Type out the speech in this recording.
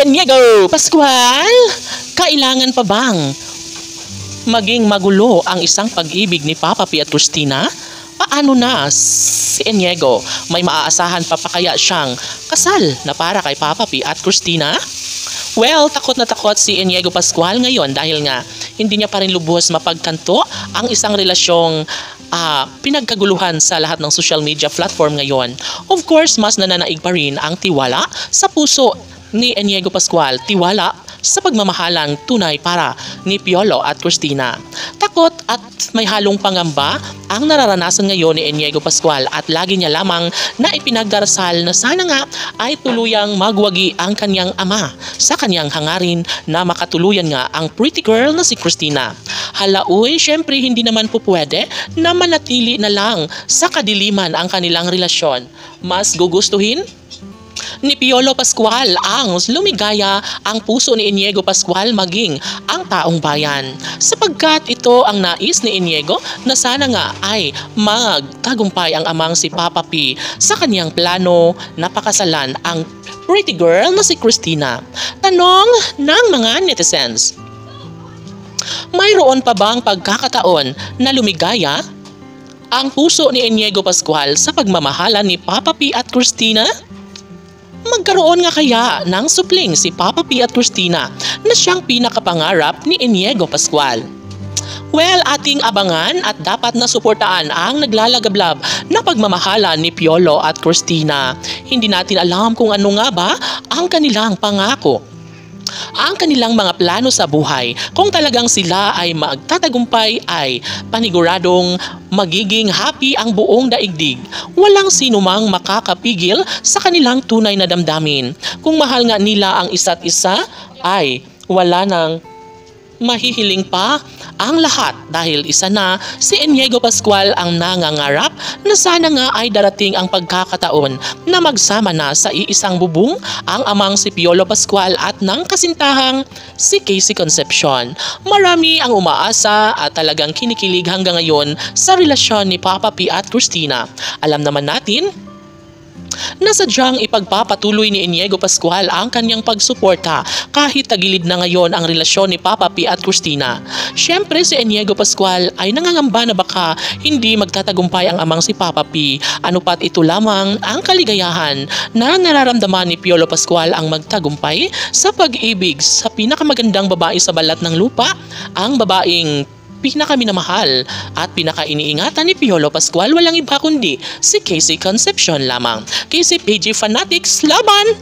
Niego Pascual, kailangan pa bang maging magulo ang isang pag-ibig ni Papa P at Christina? Paano na si Inigo? May maaasahan pa kaya siyang kasal na para kay Papa P at Christina? Well, takot na takot si Inigo Pascual ngayon dahil nga hindi niya pa rin lubos mapagtanto ang isang relasyong pinagkaguluhan sa lahat ng social media platform ngayon. Of course, mas nananaig pa rin ang tiwala sa puso ni Inigo Pascual, tiwala sa pagmamahalang tunay para ni Piolo at Christina. Takot at may halong pangamba ang nararanasan ngayon ni Inigo Pascual at lagi niya lamang na ipinagdarasal na sana nga ay tuluyang magwagi ang kanyang ama sa kanyang hangarin na makatuluyan nga ang pretty girl na si Christina. Halauy, syempre hindi naman po pwede na manatili na lang sa kadiliman ang kanilang relasyon. Mas gugustuhin ni Piolo Pascual ang lumigaya ang puso ni Inigo Pascual maging ang taong bayan, sapagkat ito ang nais ni Inigo na sana nga ay magtagumpay ang amang si Papa P sa kanyang plano na pakasalan ang pretty girl na si Christina. Tanong ng mga netizens, mayroon pa bang pagkakataon na lumigaya ang puso ni Inigo Pascual sa pagmamahalan ni Papa P at Christina? Magkaroon nga kaya ng supling si Papa P at Christina na siyang pinakapangarap ni Inigo Pascual? Well, ating abangan at dapat na suportaan ang naglalagablab na pagmamahalan ni Piolo at Christina. Hindi natin alam kung ano nga ba ang kanilang pangako, ang kanilang mga plano sa buhay. Kung talagang sila ay magtatagumpay ay paniguradong magiging happy ang buong daigdig. Walang sino mang makakapigil sa kanilang tunay na damdamin. Kung mahal nga nila ang isa't isa ay wala nang mahihiling pa ang lahat dahil isa na si Inigo Pascual ang nangangarap na sana nga ay darating ang pagkakataon na magsama na sa iisang bubong ang amang si Piolo Pascual at ng kasintahang si Casey Concepcion. Marami ang umaasa at talagang kinikilig hanggang ngayon sa relasyon ni Papa P at Christina. Alam naman natin na sadyang ipagpapatuloy ni Inigo Pascual ang kanyang pagsuporta kahit tagilid na ngayon ang relasyon ni Papa P at Christina. Siyempre si Inigo Pascual ay nangangamba na baka hindi magtatagumpay ang amang si Papa P. Ano pat ito lamang ang kaligayahan na nararamdaman ni Piolo Pascual ang magtagumpay sa pag-ibig sa pinakamagandang babae sa balat ng lupa, ang babaeng pinakaminamahal at pinakainiingatan ni Piolo Pascual, walang iba kundi si Casey Concepcion lamang. Casey PG Fanatics, laban!